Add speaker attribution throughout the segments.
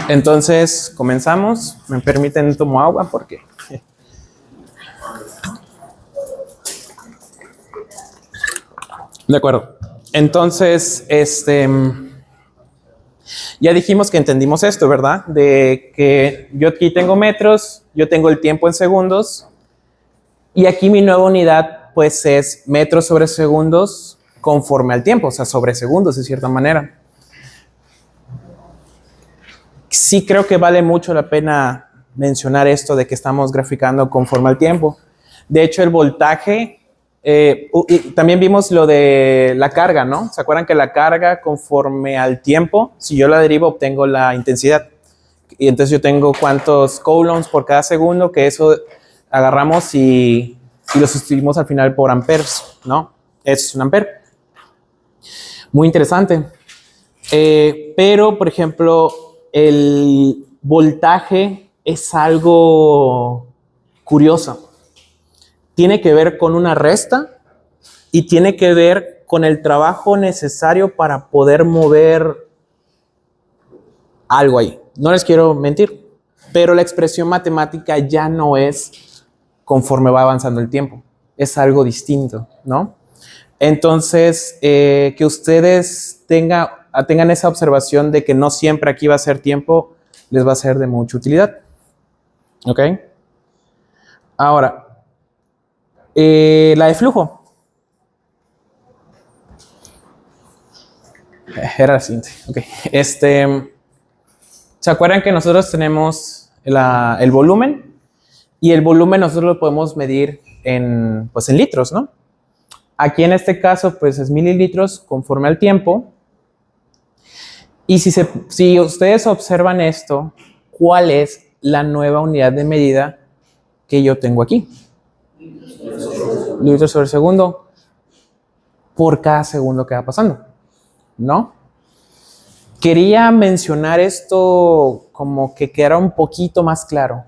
Speaker 1: Entonces, comenzamos. ¿Me permiten tomo agua? Porque de acuerdo. Entonces, ya dijimos que entendimos esto, ¿verdad? De que yo aquí tengo metros, yo tengo el tiempo en segundos, y aquí mi nueva unidad, pues, es metros sobre segundos conforme al tiempo, o sea, sobre segundos, de cierta manera. Sí creo que vale mucho la pena mencionar esto de que estamos graficando conforme al tiempo. De hecho, el voltaje, y también vimos lo de la carga, ¿no? ¿Se acuerdan que la carga conforme al tiempo, si yo la derivo, obtengo la intensidad? Y entonces yo tengo cuántos coulombs por cada segundo, que eso agarramos y lo sustituimos al final por amperes, ¿no? Es un ampere. Muy interesante. Pero, por ejemplo, el voltaje es algo curioso. Tiene que ver con una resta y tiene que ver con el trabajo necesario para poder mover algo ahí. No les quiero mentir, pero la expresión matemática ya no es conforme va avanzando el tiempo. Es algo distinto, ¿no? Entonces, que ustedes tengan esa observación de que no siempre aquí va a ser tiempo, les va a ser de mucha utilidad. ¿Ok? Ahora, la de flujo. Era la siguiente. Ok. ¿Se acuerdan que nosotros tenemos el volumen? Y el volumen nosotros lo podemos medir en litros, ¿no? Aquí en este caso, pues es mililitros conforme al tiempo. Y si ustedes observan esto, ¿cuál es la nueva unidad de medida que yo tengo aquí? Litros sobre segundo por cada segundo que va pasando, ¿no? Quería mencionar esto como que quedara un poquito más claro,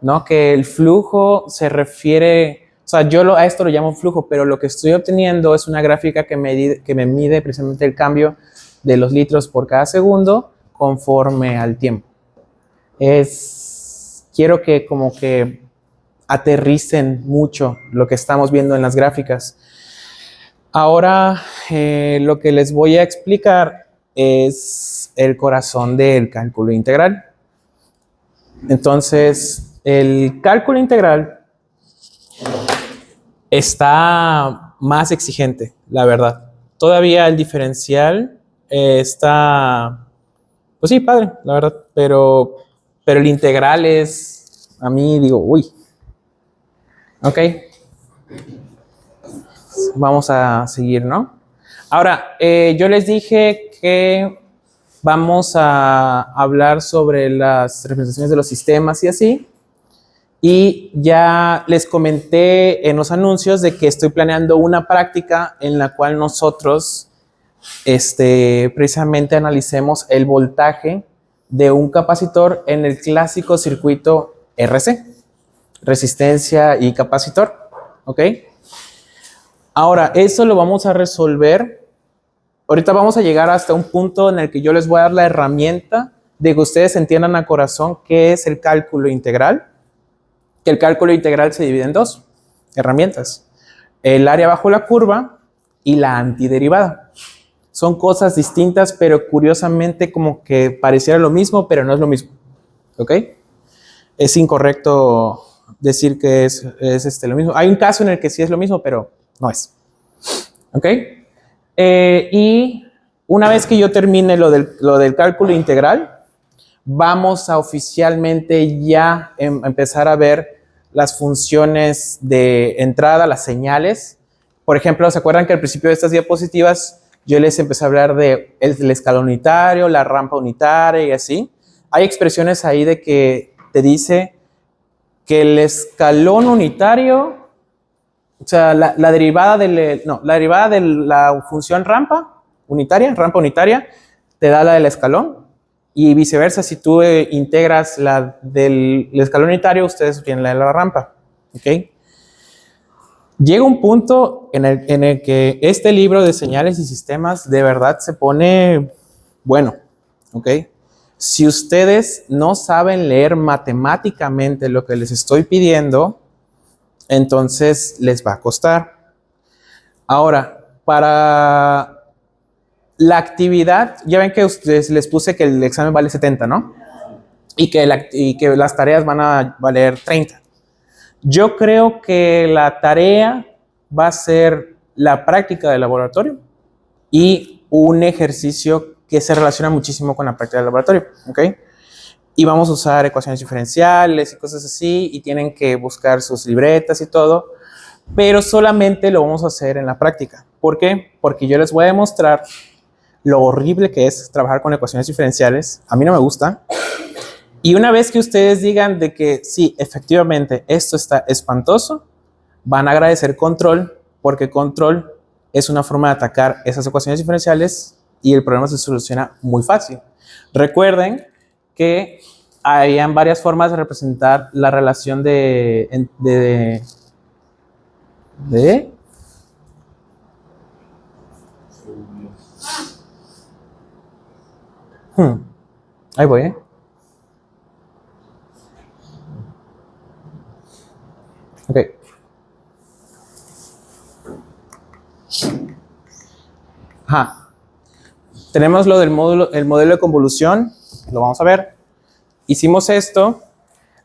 Speaker 1: ¿no? Que el flujo se refiere, o sea, a esto lo llamo flujo, pero lo que estoy obteniendo es una gráfica que me mide precisamente el cambio de los litros por cada segundo conforme al tiempo. Quiero que como que aterricen mucho lo que estamos viendo en las gráficas. Ahora, lo que les voy a explicar es el corazón del cálculo integral. Entonces, el cálculo integral está más exigente, la verdad. Todavía el diferencial está, pues sí, padre, la verdad, pero el integral es, a mí digo, uy. Ok. Vamos a seguir, ¿no? Ahora, yo les dije que vamos a hablar sobre las representaciones de los sistemas y así. Y ya les comenté en los anuncios de que estoy planeando una práctica en la cual nosotros precisamente analicemos el voltaje de un capacitor en el clásico circuito RC, resistencia y capacitor, ¿ok? Ahora, eso lo vamos a resolver. Ahorita vamos a llegar hasta un punto en el que yo les voy a dar la herramienta de que ustedes entiendan a corazón qué es el cálculo integral. Que el cálculo integral se divide en dos herramientas. El área bajo la curva y la antiderivada. Son cosas distintas, pero curiosamente como que pareciera lo mismo, pero no es lo mismo. ¿Ok? Es incorrecto decir que es lo mismo. Hay un caso en el que sí es lo mismo, pero no es. ¿Ok? Y una vez que yo termine lo del cálculo integral, vamos a oficialmente ya empezar a ver las funciones de entrada, las señales. Por ejemplo, ¿se acuerdan que al principio de estas diapositivas yo les empecé a hablar de el escalón unitario, la rampa unitaria y así? Hay expresiones ahí de que te dice que el escalón unitario, o sea, la derivada de la función rampa unitaria, te da la del escalón. Y viceversa, si tú integras la del escalón unitario, ustedes obtienen la de la rampa. ¿Ok? Llega un punto en el que este libro de señales y sistemas de verdad se pone bueno. ¿Ok? Si ustedes no saben leer matemáticamente lo que les estoy pidiendo, entonces les va a costar. Ahora, para la actividad, ya ven que ustedes les puse que el examen vale 70, ¿no? Y que las tareas van a valer 30. Yo creo que la tarea va a ser la práctica del laboratorio y un ejercicio que se relaciona muchísimo con la práctica del laboratorio, ¿ok? Y vamos a usar ecuaciones diferenciales y cosas así, y tienen que buscar sus libretas y todo, pero solamente lo vamos a hacer en la práctica. ¿Por qué? Porque yo les voy a demostrar lo horrible que es trabajar con ecuaciones diferenciales. A mí no me gusta. Y una vez que ustedes digan de que sí, efectivamente, esto está espantoso, van a agradecer control, porque control es una forma de atacar esas ecuaciones diferenciales y el problema se soluciona muy fácil. Recuerden que habían varias formas de representar la relación Ahí voy, ¿eh? Ok. Ajá. Tenemos lo del módulo, el modelo de convolución, lo vamos a ver. Hicimos esto.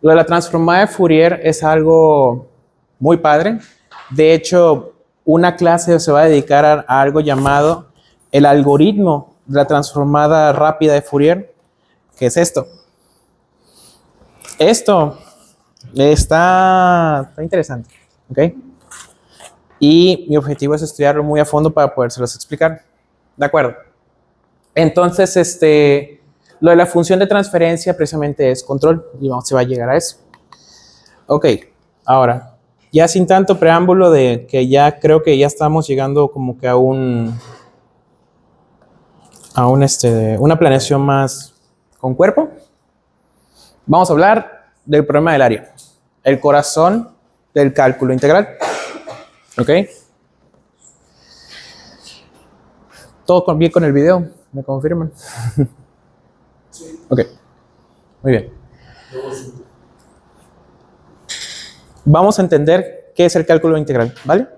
Speaker 1: Lo de la transformada de Fourier es algo muy padre. De hecho, una clase se va a dedicar a algo llamado el algoritmo de la transformada rápida de Fourier, que es esto. Esto está interesante, ¿ok? Y mi objetivo es estudiarlo muy a fondo para podérselos explicar. ¿De acuerdo? Entonces, lo de la función de transferencia precisamente es control y se va a llegar a eso. Ok, ahora, ya sin tanto preámbulo de que ya creo que ya estamos llegando como que a una planeación más con cuerpo. Vamos a hablar del problema del área, el corazón del cálculo integral. Ok. ¿Todo bien con el video? ¿Me confirman? Sí. Ok, muy bien. Vamos a entender qué es el cálculo integral, ¿vale?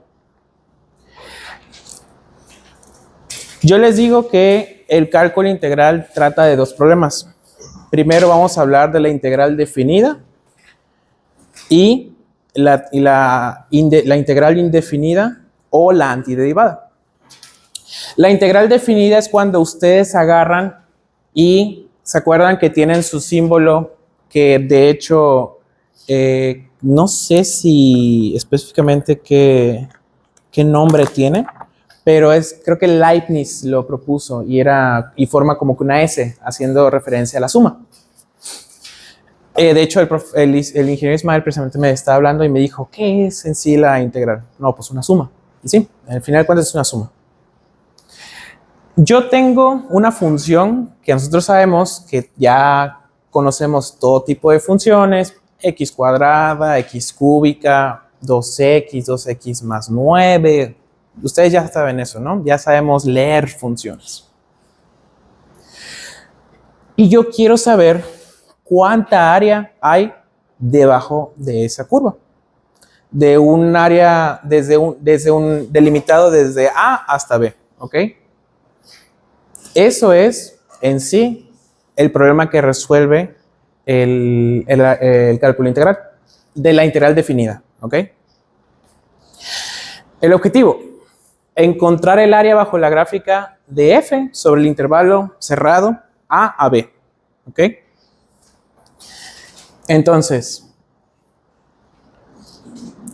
Speaker 1: Yo les digo que el cálculo integral trata de dos problemas. Primero vamos a hablar de la integral definida y la integral indefinida o la antiderivada. La integral definida es cuando ustedes agarran y se acuerdan que tienen su símbolo que de hecho no sé si específicamente qué nombre tiene, pero creo que Leibniz lo propuso y forma como que una S haciendo referencia a la suma. De hecho, el ingeniero Ismael precisamente me estaba hablando y me dijo, ¿qué es en sí la integral? No, pues una suma. Y sí, al final de cuentas es una suma. Yo tengo una función que nosotros sabemos que ya conocemos todo tipo de funciones, x cuadrada, x cúbica, 2x, 2x más 9. Ustedes ya saben eso, ¿no? Ya sabemos leer funciones. Y yo quiero saber cuánta área hay debajo de esa curva. De un área, desde un delimitado desde A hasta B, ¿ok? Eso es en sí el problema que resuelve el cálculo integral de la integral definida, ¿ok? El objetivo, encontrar el área bajo la gráfica de f sobre el intervalo cerrado a b, ¿ok? Entonces,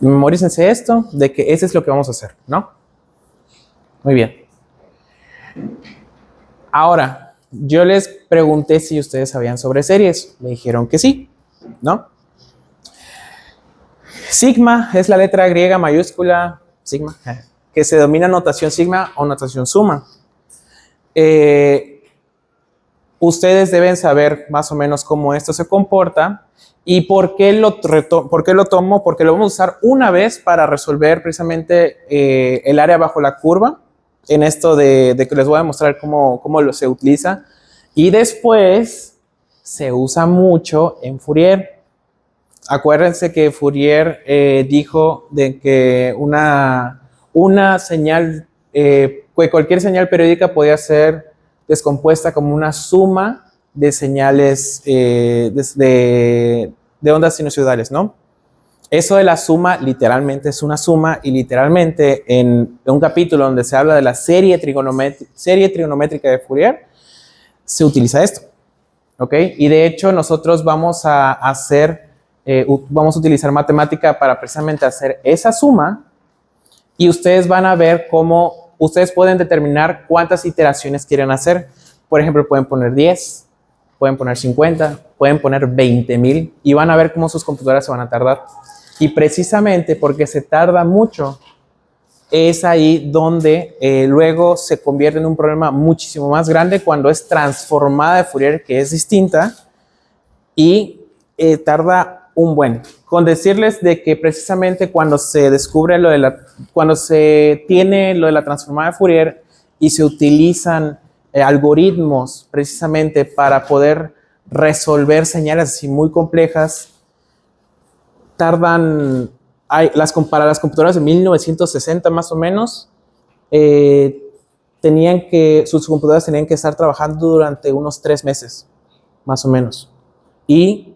Speaker 1: memorícense esto, de que ese es lo que vamos a hacer, ¿no? Muy bien. Ahora, yo les pregunté si ustedes sabían sobre series. Me dijeron que sí, ¿no? Sigma es la letra griega mayúscula, sigma, que se denomina notación sigma o notación suma. Ustedes deben saber más o menos cómo esto se comporta y por qué lo tomo, porque lo vamos a usar una vez para resolver precisamente el área bajo la curva, en esto de que les voy a mostrar cómo se utiliza. Y después se usa mucho en Fourier. Acuérdense que Fourier dijo de que una señal, cualquier señal periódica podía ser descompuesta como una suma de señales de ondas sinusoidales, ¿no? Eso de la suma literalmente es una suma, y literalmente en un capítulo donde se habla de la serie trigonométrica de Fourier, se utiliza esto, ¿ok? Y de hecho nosotros vamos a utilizar matemática para precisamente hacer esa suma, y ustedes van a ver cómo ustedes pueden determinar cuántas iteraciones quieren hacer. Por ejemplo, pueden poner 10, pueden poner 50, pueden poner 20,000, y van a ver cómo sus computadoras se van a tardar. Y precisamente porque se tarda mucho, es ahí donde luego se convierte en un problema muchísimo más grande cuando es transformada de Fourier, que es distinta, y tarda un buen. Con decirles de que precisamente cuando se descubre cuando se tiene lo de la transformada de Fourier y se utilizan algoritmos precisamente para poder resolver señales así muy complejas, tardan, para las computadoras de 1960 más o menos, sus computadoras tenían que estar trabajando durante unos 3 meses, más o menos. Y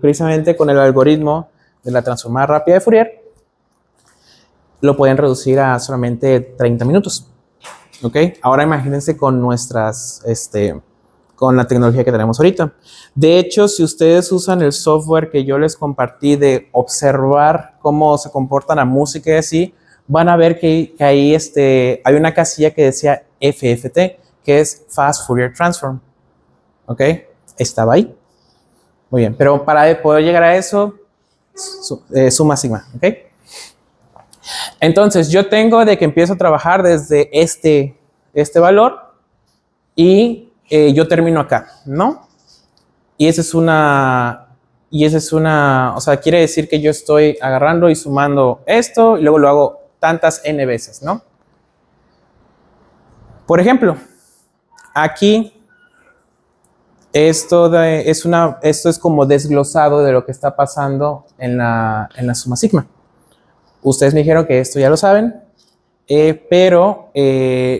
Speaker 1: precisamente con el algoritmo de la transformada rápida de Fourier, lo pueden reducir a solamente 30 minutos. ¿Ok? Ahora imagínense con con la tecnología que tenemos ahorita. De hecho, si ustedes usan el software que yo les compartí de observar cómo se comporta la música y así, van a ver que ahí hay una casilla que decía FFT, que es Fast Fourier Transform. ¿Ok? Estaba ahí. Muy bien, pero para poder llegar a eso, suma sigma. ¿Ok? Entonces, yo tengo de que empiezo a trabajar desde este valor, y yo termino acá, ¿no? Y esa es una, o sea, quiere decir que yo estoy agarrando y sumando esto, y luego lo hago tantas n veces, ¿no? Por ejemplo, aquí, esto es como desglosado de lo que está pasando en la suma sigma. Ustedes me dijeron que esto ya lo saben, pero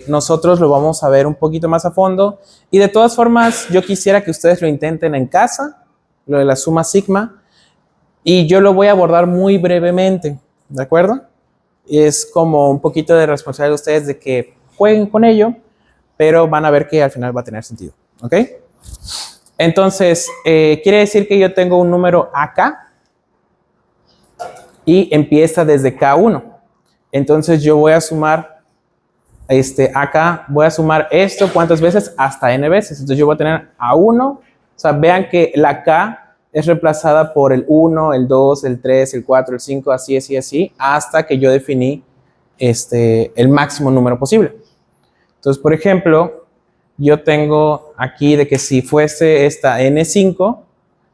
Speaker 1: nosotros lo vamos a ver un poquito más a fondo, y de todas formas yo quisiera que ustedes lo intenten en casa, lo de la suma sigma, y yo lo voy a abordar muy brevemente, ¿de acuerdo? Es como un poquito de responsabilidad de ustedes de que jueguen con ello, pero van a ver que al final va a tener sentido, ¿ok? Entonces, quiere decir que yo tengo un número acá y empieza desde K1. Entonces yo voy a sumar, acá voy a sumar esto, ¿cuántas veces? Hasta n veces. Entonces yo voy a tener A1, o sea, vean que la K es reemplazada por el 1, el 2, el 3, el 4, el 5, así, así, así, hasta que yo definí el máximo número posible. Entonces, por ejemplo, yo tengo aquí de que si fuese esta N5,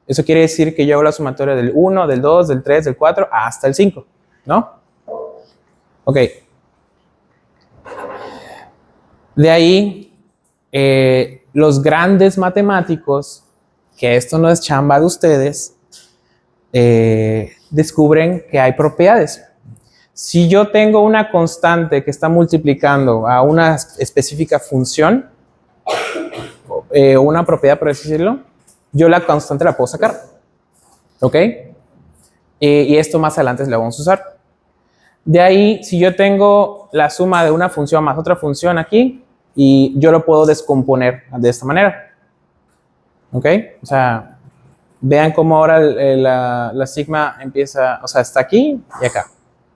Speaker 1: eso quiere decir que yo hago la sumatoria del 1, del 2, del 3, del 4, hasta el 5, ¿no? Ok. De ahí, los grandes matemáticos, que esto no es chamba de ustedes, descubren que hay propiedades. Si yo tengo una constante que está multiplicando a una específica función, una propiedad por así decirlo, yo la constante la puedo sacar. ¿Ok? Y esto más adelante lo vamos a usar. De ahí, si yo tengo la suma de una función más otra función aquí, y yo lo puedo descomponer de esta manera. ¿Ok? O sea, vean cómo ahora la sigma empieza, o sea, está aquí y acá.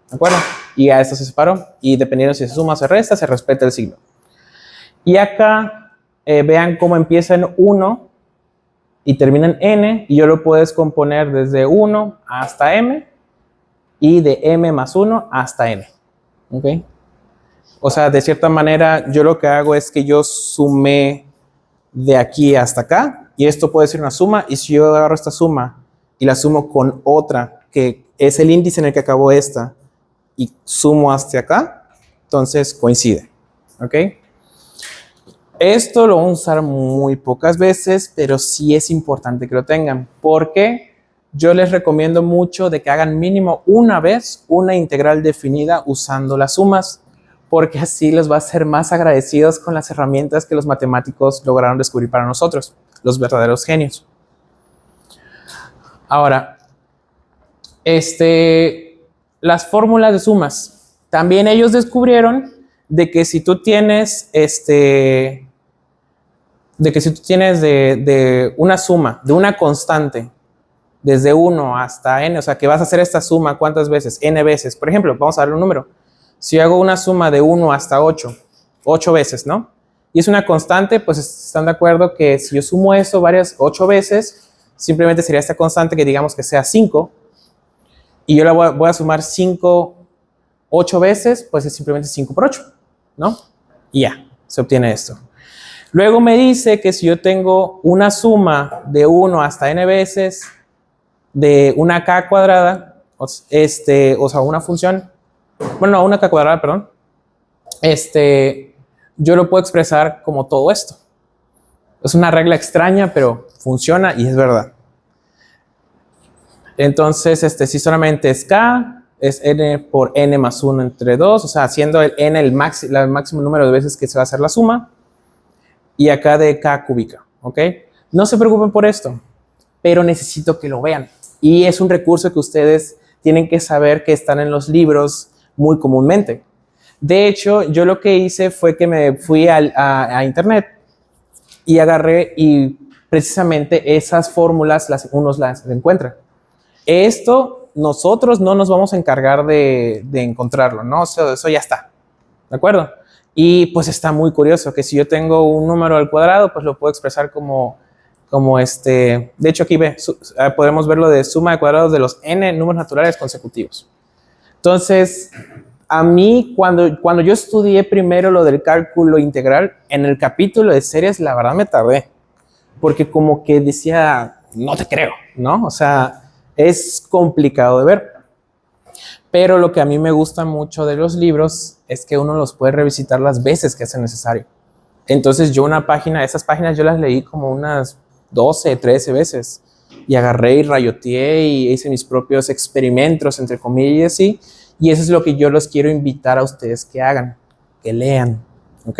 Speaker 1: ¿De acuerdo? Y a esto se separó, y dependiendo si se suma o se resta, se respeta el signo. Y acá, vean cómo empieza en 1 y termina en n, y yo lo puedo descomponer desde 1 hasta m, y de m más 1 hasta n. ¿Ok? O sea, de cierta manera, yo lo que hago es que yo sumé de aquí hasta acá, y esto puede ser una suma, y si yo agarro esta suma y la sumo con otra, que es el índice en el que acabó esta, y sumo hasta acá, entonces coincide. ¿Ok? Esto lo vamos a usar muy pocas veces, pero sí es importante que lo tengan, porque yo les recomiendo mucho de que hagan mínimo una vez una integral definida usando las sumas, porque así los va a hacer más agradecidos con las herramientas que los matemáticos lograron descubrir para nosotros, los verdaderos genios. Ahora, las fórmulas de sumas. También ellos descubrieron de que si tú tienes de una suma, de una constante, desde 1 hasta n, o sea, que vas a hacer esta suma, ¿cuántas veces? N veces. Por ejemplo, vamos a darle un número. Si hago una suma de 1 hasta 8, 8 veces, ¿no? Y es una constante, pues están de acuerdo que si yo sumo eso varias 8 veces, simplemente sería esta constante que digamos que sea 5, y yo la voy a sumar 5, 8 veces, pues es simplemente 5 por 8, ¿no? Y ya, se obtiene esto. Luego me dice que si yo tengo una suma de 1 hasta n veces de una k cuadrada, o sea, una función, bueno, no, una k cuadrada, perdón, yo lo puedo expresar como todo esto. Es una regla extraña, pero funciona y es verdad. Entonces, si solamente es k, es n por n más 1 entre 2, o sea, haciendo el n el máximo número de veces que se va a hacer la suma, y acá de k cúbica, ¿ok? No se preocupen por esto, pero necesito que lo vean. Y es un recurso que ustedes tienen que saber que están en los libros muy comúnmente. De hecho, yo lo que hice fue que me fui a internet y agarré y precisamente esas fórmulas uno las encuentra. Esto nosotros no nos vamos a encargar de encontrarlo, ¿no? Eso ya está, ¿de acuerdo? Y pues está muy curioso que si yo tengo un número al cuadrado, pues lo puedo expresar como de hecho aquí podemos verlo de suma de cuadrados de los n números naturales consecutivos. Entonces, a mí cuando yo estudié primero lo del cálculo integral, en el capítulo de series, la verdad me tardé, porque como que decía, no te creo, ¿no? O sea, es complicado de ver. Pero lo que a mí me gusta mucho de los libros es que uno los puede revisitar las veces que sea necesario. Entonces yo esas páginas yo las leí como unas 12, 13 veces. Y agarré y rayoteé y hice mis propios experimentos, entre comillas, y eso es lo que yo los quiero invitar a ustedes que hagan, que lean, ¿ok?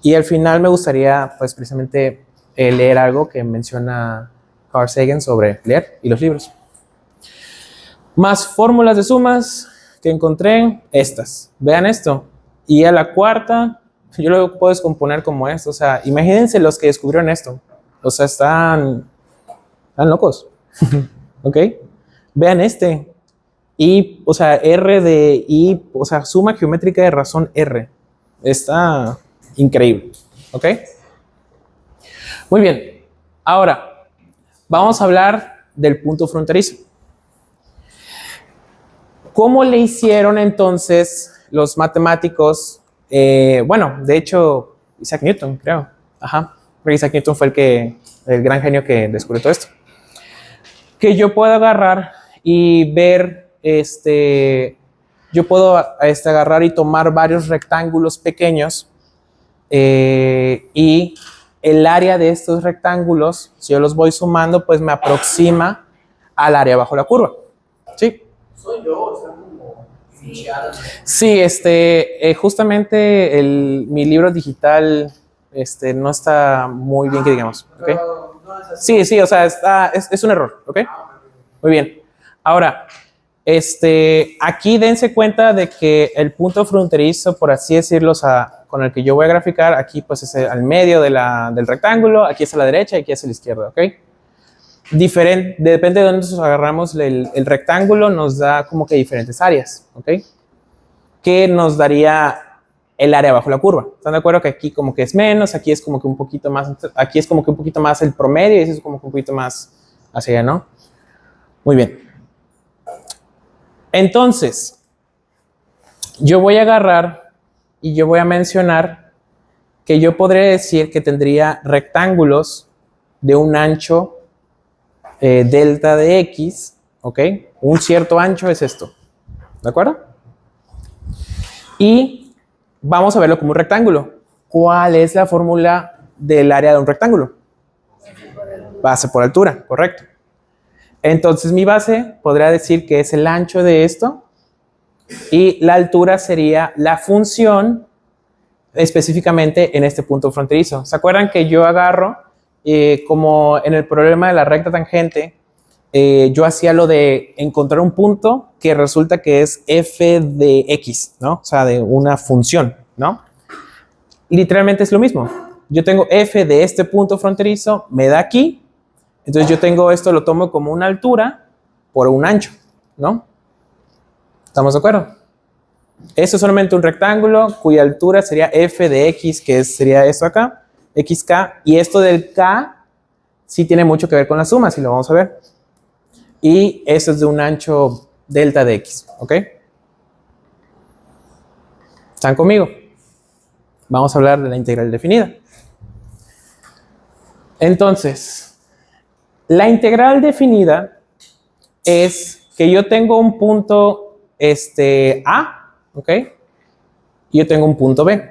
Speaker 1: Y al final me gustaría, pues, precisamente leer algo que menciona Carl Sagan sobre leer y los libros. Más fórmulas de sumas que encontré, estas. Vean esto. Y a la cuarta, yo lo puedo descomponer como esto. O sea, imagínense los que descubrieron esto. O sea, están locos. ¿Ok? Vean Y, o sea, R de I, o sea, suma geométrica de razón R. Está increíble. ¿Ok? Muy bien. Ahora, vamos a hablar del punto fronterizo. ¿Cómo le hicieron entonces los matemáticos? Bueno, de hecho, Isaac Newton, creo. Ajá. Isaac Newton fue el gran genio que descubrió todo esto. Que yo puedo agarrar y ver, yo puedo agarrar y tomar varios rectángulos pequeños y el área de estos rectángulos, si yo los voy sumando, pues me aproxima al área bajo la curva. ¿Sí?
Speaker 2: Soy yo, están como ficheadas.
Speaker 1: Sí, justamente mi libro digital no está muy bien que digamos. ¿Okay?
Speaker 2: No es así.
Speaker 1: Sí, o sea, es un error, ¿ok? Muy bien. Ahora, aquí dense cuenta de que el punto fronterizo, por así decirlo, o sea, con el que yo voy a graficar, aquí pues es al medio del rectángulo, aquí es a la derecha y aquí es a la izquierda, ¿ok? Depende de dónde nos agarramos el rectángulo, nos da como que diferentes áreas, ¿ok? Que nos daría el área bajo la curva. ¿Están de acuerdo que aquí como que es menos, aquí es como que un poquito más, aquí es como que un poquito más el promedio y eso es como que un poquito más hacia allá, ¿no? Muy bien. Entonces, yo voy a agarrar y yo voy a mencionar que yo podría decir que tendría rectángulos de un ancho delta de x, ¿ok? Un cierto ancho es esto, ¿de acuerdo? Y vamos a verlo como un rectángulo. ¿cuál es la fórmula del área de un rectángulo? Base por altura, correcto. Entonces mi base podría decir que es el ancho de esto y la altura sería la función específicamente en este punto fronterizo. ¿Se acuerdan que yo agarro, como en el problema de la recta tangente, yo hacía lo de encontrar un punto que resulta que es f de x, ¿no? O sea, de una función, ¿no? Literalmente es lo mismo. Yo tengo f de este punto fronterizo, me da aquí. Entonces yo tengo esto, lo tomo como una altura por un ancho, ¿no? ¿Estamos de acuerdo? Esto es solamente un rectángulo cuya altura sería f de x, que sería esto acá, xk, y esto del k sí tiene mucho que ver con la suma, si lo vamos a ver. Y esto es de un ancho delta de x, ¿ok? ¿Están conmigo? Vamos a hablar de la integral definida. Entonces, la integral definida es que yo tengo un punto A, ¿ok? Y yo tengo un punto B.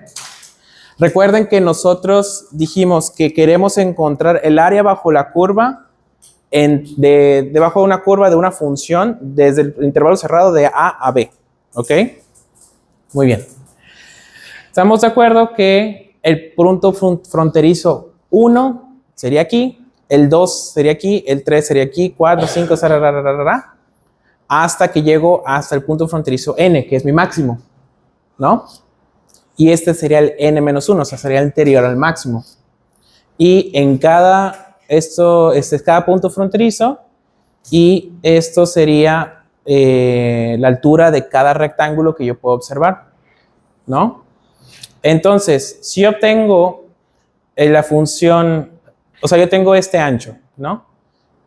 Speaker 1: Recuerden que nosotros dijimos que queremos encontrar el área bajo la curva, debajo de una curva de una función desde el intervalo cerrado de A a B, ¿ok? Muy bien. Estamos de acuerdo que el punto fronterizo 1 sería aquí, el 2 sería aquí, el 3 sería aquí, 4, 5, hasta que llego hasta el punto fronterizo n, que es mi máximo, ¿no? Y este sería el n-1, o sea, sería anterior al máximo. Y en cada, este es cada punto fronterizo, y esto sería la altura de cada rectángulo que yo puedo observar, ¿no? Entonces, si yo obtengo la función, o sea, yo tengo este ancho, ¿no?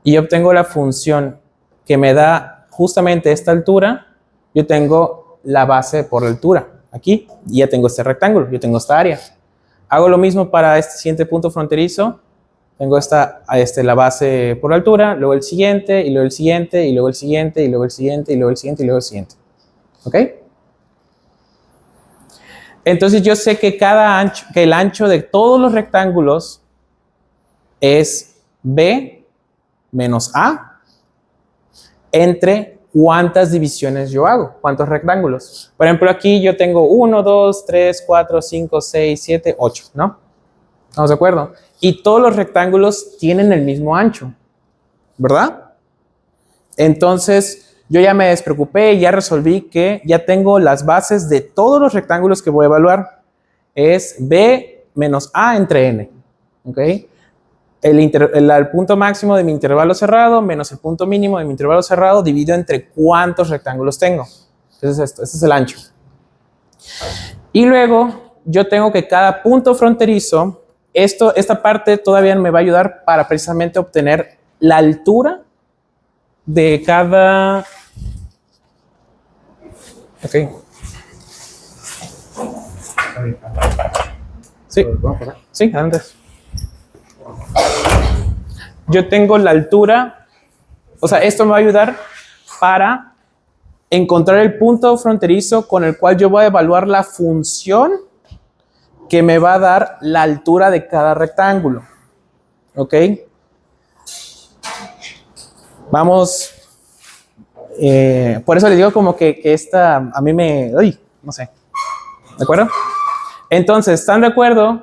Speaker 1: Y obtengo la función que me da justamente esta altura, yo tengo la base por la altura, aquí, y ya tengo este rectángulo, yo tengo esta área. Hago lo mismo para este siguiente punto fronterizo, tengo la base por la altura, luego el siguiente, y luego el siguiente, y luego el siguiente, y luego el siguiente, y luego el siguiente, y luego el siguiente. ¿Ok? Entonces yo sé que que el ancho de todos los rectángulos es B menos A entre cuántas divisiones yo hago, cuántos rectángulos. Por ejemplo, aquí yo tengo 1, 2, 3, 4, 5, 6, 7, 8, ¿no? ¿Estamos de acuerdo? Y todos los rectángulos tienen el mismo ancho, ¿verdad? Entonces, yo ya me despreocupé, ya resolví que ya tengo las bases de todos los rectángulos que voy a evaluar. Es B menos A entre N, ¿ok? El punto máximo de mi intervalo cerrado menos el punto mínimo de mi intervalo cerrado dividido entre cuántos rectángulos tengo. Ese es esto, ese es el ancho. Y luego yo tengo que cada punto fronterizo, esta parte todavía me va a ayudar para precisamente obtener la altura de cada... Ok. Sí, sí, antes. Yo tengo la altura, o sea, esto me va a ayudar para encontrar el punto fronterizo con el cual yo voy a evaluar la función que me va a dar la altura de cada rectángulo. ¿Ok? Vamos, por eso les digo como que esta a mí no sé, ¿de acuerdo? Entonces, ¿están de acuerdo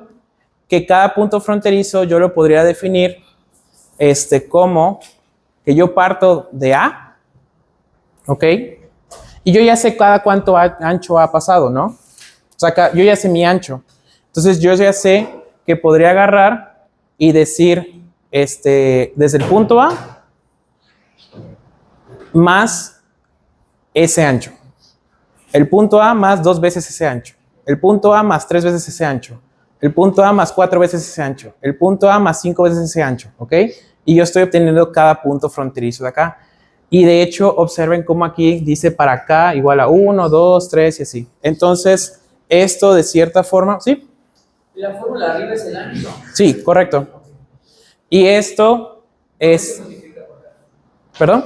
Speaker 1: que cada punto fronterizo yo lo podría definir como que yo parto de A, ¿ok? Y yo ya sé cada cuánto ancho ha pasado, ¿no? O sea, yo ya sé mi ancho. Entonces, yo ya sé que podría agarrar y decir, desde el punto A más ese ancho. El punto A más 2 veces ese ancho. El punto A más 3 veces ese ancho. El punto A más 4 veces ese ancho. El punto A más 5 veces ese ancho, ¿ok? Y yo estoy obteniendo cada punto fronterizo de acá. Y de hecho, observen cómo aquí dice para acá igual a 1, 2, 3 y así. Entonces, esto de cierta forma, ¿sí?
Speaker 2: La fórmula de arriba es el ancho.
Speaker 1: Sí, correcto. Y esto es... ¿Perdón?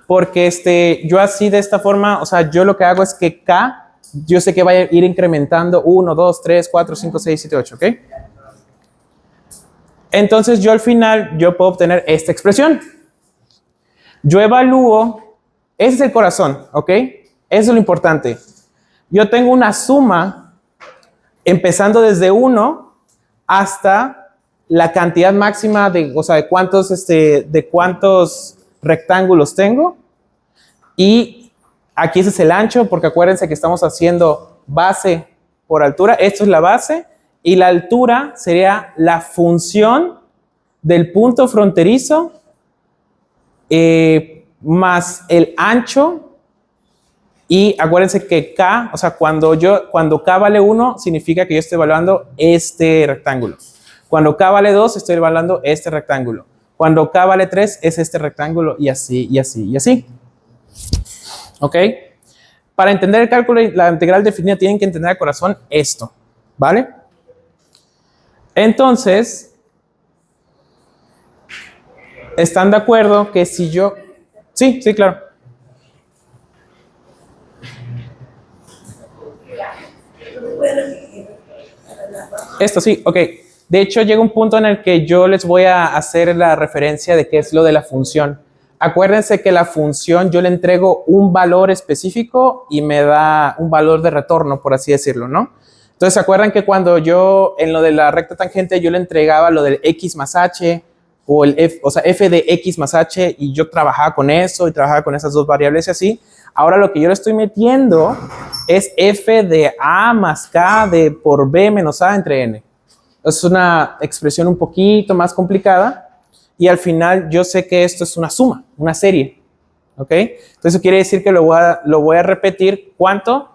Speaker 1: Porque yo así de esta forma, o sea, yo lo que hago es que K yo sé que va a ir incrementando 1, 2, 3, 4, 5, 6, 7, 8, ¿ok? Entonces yo al final, yo puedo obtener esta expresión. Yo evalúo, ese es el corazón, ¿ok? Eso es lo importante. Yo tengo una suma empezando desde 1 hasta la cantidad máxima de, o sea, de cuántos rectángulos tengo. Y aquí ese es el ancho, porque acuérdense que estamos haciendo base por altura. Esto es la base. Y la altura sería la función del punto fronterizo más el ancho. Y acuérdense que K, o sea, cuando K vale 1, significa que yo estoy evaluando este rectángulo. Cuando K vale 2, estoy evaluando este rectángulo. Cuando K vale 3, es este rectángulo, y así, y así, y así. ¿Ok? Para entender el cálculo y la integral definida, tienen que entender a corazón esto. ¿Vale? Entonces, ¿están de acuerdo que si yo... Sí, sí, claro. Esto sí, ok. De hecho, llega un punto en el que yo les voy a hacer la referencia de qué es lo de la función. Acuérdense que la función yo le entrego un valor específico y me da un valor de retorno, por así decirlo, ¿no? Entonces, ¿se acuerdan que cuando yo en lo de la recta tangente yo le entregaba lo del x más h o el f, o sea, f de x más h, y yo trabajaba con eso y trabajaba con esas dos variables y así? Ahora lo que yo le estoy metiendo es f de a más k de por b menos a entre n. Es una expresión un poquito más complicada y al final yo sé que esto es una suma, una serie. ¿Ok? Entonces eso quiere decir que lo voy a repetir. ¿Cuánto?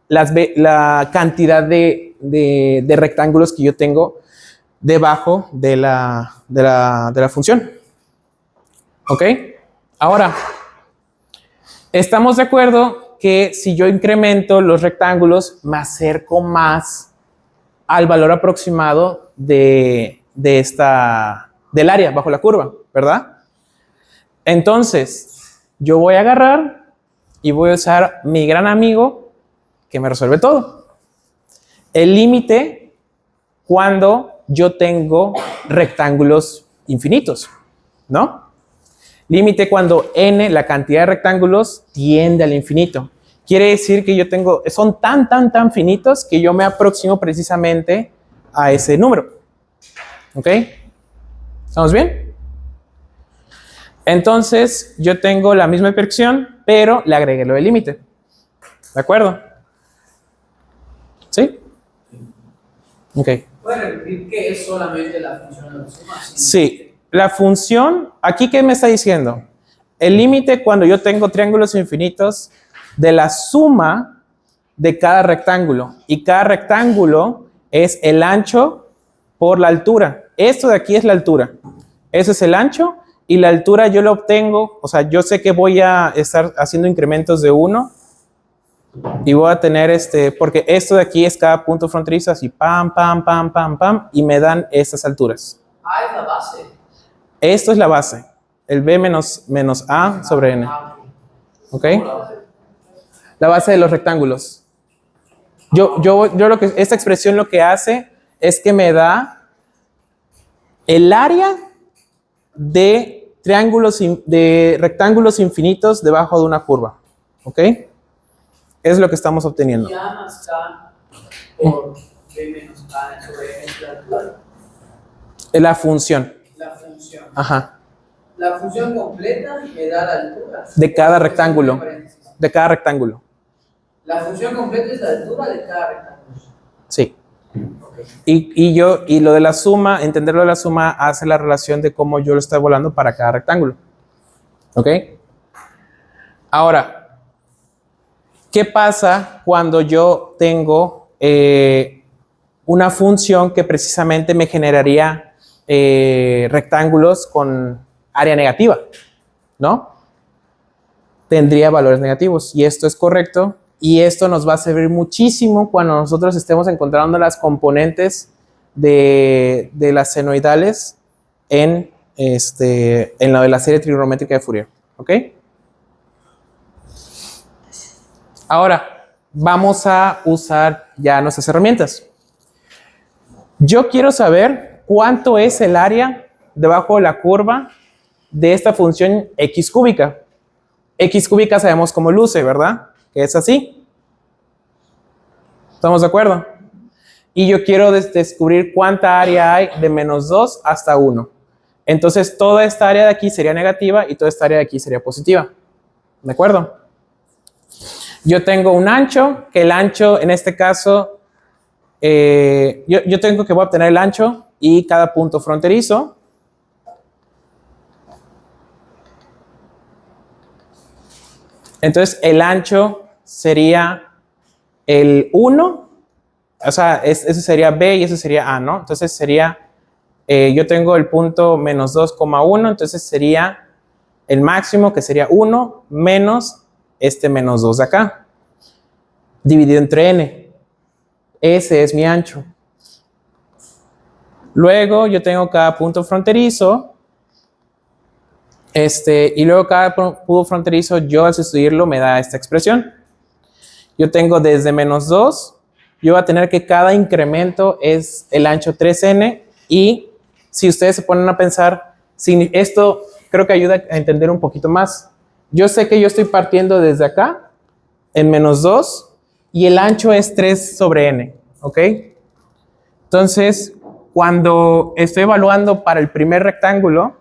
Speaker 1: La cantidad de rectángulos que yo tengo debajo de la función. ¿Ok? Ahora, estamos de acuerdo que si yo incremento los rectángulos, me acerco más al valor aproximado del área bajo la curva, ¿verdad? Entonces, yo voy a agarrar y voy a usar mi gran amigo que me resuelve todo. El límite cuando yo tengo rectángulos infinitos, ¿no? Límite cuando n, la cantidad de rectángulos, tiende al infinito. Quiere decir que yo tengo, son tan finitos que yo me aproximo precisamente a ese número. ¿Ok? ¿Estamos bien? Entonces, yo tengo la misma expresión, pero le agregué lo del límite. ¿De acuerdo? ¿Sí? Ok.
Speaker 2: ¿Puedes repetir qué es solamente la función de la suma?
Speaker 1: Sí. La función, ¿aquí qué me está diciendo? El límite cuando yo tengo triángulos infinitos de la suma de cada rectángulo. Y cada rectángulo es el ancho por la altura. Esto de aquí es la altura. Ese es el ancho. Y la altura yo lo obtengo, o sea, yo sé que voy a estar haciendo incrementos de 1. Y voy a tener porque esto de aquí es cada punto fronterizo, así pam, y me dan estas alturas.
Speaker 2: A es la base.
Speaker 1: Esto es la base. El b menos a sobre n. ¿Ok? La base de los rectángulos. Esta expresión lo que hace es que me da el área de rectángulos infinitos debajo de una curva. ¿Ok? Es lo que estamos obteniendo.
Speaker 2: Y a más k por b menos a sobre n es la altura.
Speaker 1: Es la función.
Speaker 2: La función.
Speaker 1: Ajá.
Speaker 2: La función completa me da la altura.
Speaker 1: De cada rectángulo. De cada rectángulo.
Speaker 2: La función completa es la altura de cada rectángulo.
Speaker 1: Sí. Okay. Y lo de la suma, entender lo de la suma hace la relación de cómo yo lo estoy volando para cada rectángulo. ¿Ok? Ahora, ¿qué pasa cuando yo tengo una función que precisamente me generaría rectángulos con área negativa? ¿No? Tendría valores negativos. Y esto es correcto. Y esto nos va a servir muchísimo cuando nosotros estemos encontrando las componentes de las senoidales en lo de la serie trigonométrica de Fourier. ¿Ok? Ahora, vamos a usar ya nuestras herramientas. Yo quiero saber cuánto es el área debajo de la curva de esta función x cúbica. X cúbica sabemos cómo luce, ¿verdad? Que es así. ¿Estamos de acuerdo? Y yo quiero descubrir cuánta área hay de menos 2 hasta 1. Entonces, toda esta área de aquí sería negativa y toda esta área de aquí sería positiva. ¿De acuerdo? Yo tengo un ancho, que el ancho en este caso, yo tengo que voy a obtener el ancho y cada punto fronterizo. Entonces, el ancho sería el 1. O sea, ese sería B y ese sería A, ¿no? Entonces sería, yo tengo el punto menos 2,1, entonces sería el máximo, que sería 1 menos este menos 2 de acá, dividido entre n. Ese es mi ancho. Luego yo tengo cada punto fronterizo, y luego cada punto fronterizo, yo al sustituirlo me da esta expresión. Yo tengo desde menos 2, yo voy a tener que cada incremento es el ancho 3n, y si ustedes se ponen a pensar, esto creo que ayuda a entender un poquito más. Yo sé que yo estoy partiendo desde acá, en menos 2, y el ancho es 3 sobre n, ¿ok? Entonces, cuando estoy evaluando para el primer rectángulo,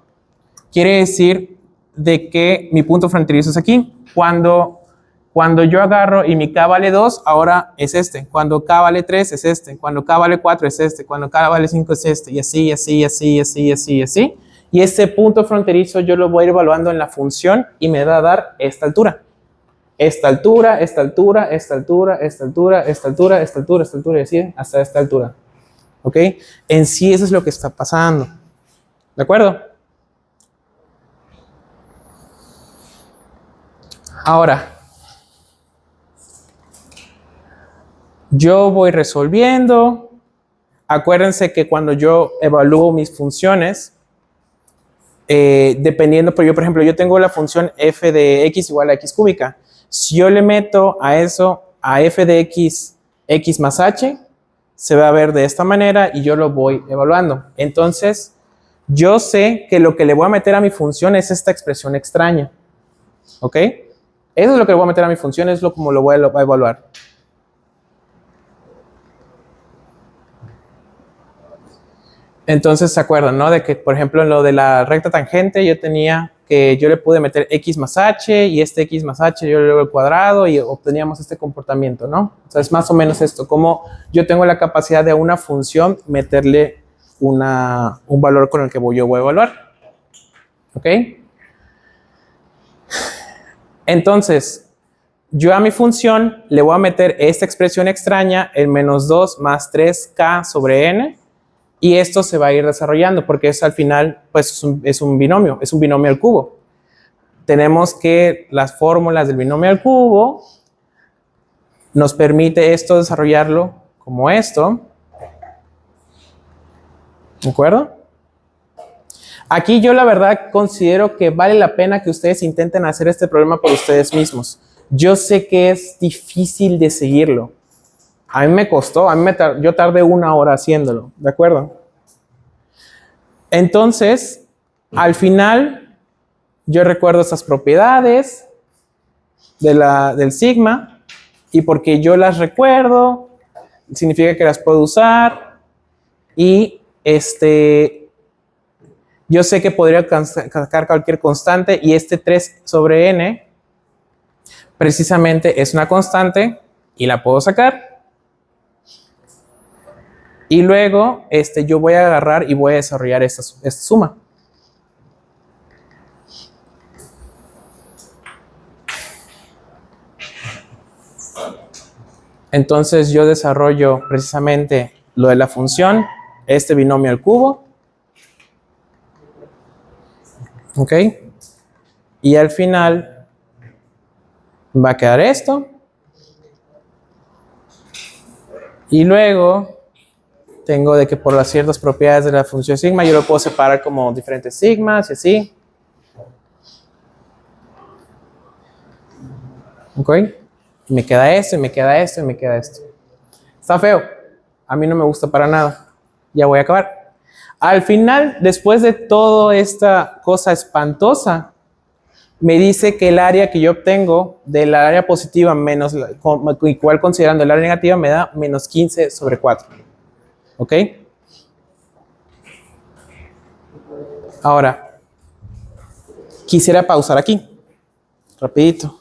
Speaker 1: quiere decir de que mi punto fronterizo es aquí. Cuando yo agarro y mi K vale 2, ahora es este. Cuando K vale 3 es este. Cuando K vale 4 es este. Cuando K vale 5 es este. Y así, así, así, así, así, así. Y este punto fronterizo yo lo voy a ir evaluando en la función y me va a dar esta altura. Esta altura, esta altura, esta altura, esta altura, esta altura, esta altura, esta altura, y así hasta esta altura. ¿Ok? En sí eso es lo que está pasando. ¿De acuerdo? Ahora, yo voy resolviendo. Acuérdense que cuando yo evalúo mis funciones, dependiendo, por ejemplo, yo tengo la función f de x igual a x cúbica. Si yo le meto a eso, a f de x, x más h, se va a ver de esta manera y yo lo voy evaluando. Entonces, yo sé que lo que le voy a meter a mi función es esta expresión extraña. ¿Ok? Eso es lo que le voy a meter a mi función, es como lo voy a evaluar. Entonces se acuerdan, ¿no? De que, por ejemplo, en lo de la recta tangente, yo le pude meter x más h y este x más h yo le doy al cuadrado y obteníamos este comportamiento, ¿no? O sea, es más o menos esto, como yo tengo la capacidad de a una función meterle un valor con el que yo voy a evaluar. ¿Ok? Entonces, yo a mi función le voy a meter esta expresión extraña, el menos 2 más 3k sobre n, y esto se va a ir desarrollando porque es al final, pues es un binomio al cubo. Tenemos que las fórmulas del binomio al cubo nos permite esto desarrollarlo como esto. ¿De acuerdo? Aquí yo la verdad considero que vale la pena que ustedes intenten hacer este problema por ustedes mismos. Yo sé que es difícil de seguirlo. A mí me costó, yo tardé 1 hora haciéndolo, ¿de acuerdo? Entonces, al final, yo recuerdo estas propiedades del sigma, y porque yo las recuerdo, significa que las puedo usar, y yo sé que podría sacar cualquier constante, y este 3 sobre n, precisamente es una constante, y la puedo sacar. Y luego yo voy a agarrar y voy a desarrollar esta suma. Entonces yo desarrollo precisamente lo de la función, este binomio al cubo. ¿Ok? Y al final va a quedar esto. Y luego tengo de que por las ciertas propiedades de la función sigma, yo lo puedo separar como diferentes sigmas y así. ¿Ok? Me queda esto, y me queda esto, y me queda esto. Está feo. A mí no me gusta para nada. Ya voy a acabar. Al final, después de toda esta cosa espantosa, me dice que el área que yo obtengo del área positiva menos, igual considerando el área negativa, me da menos 15 sobre 4. ¿Ok? Ahora, quisiera pausar aquí. Rapidito.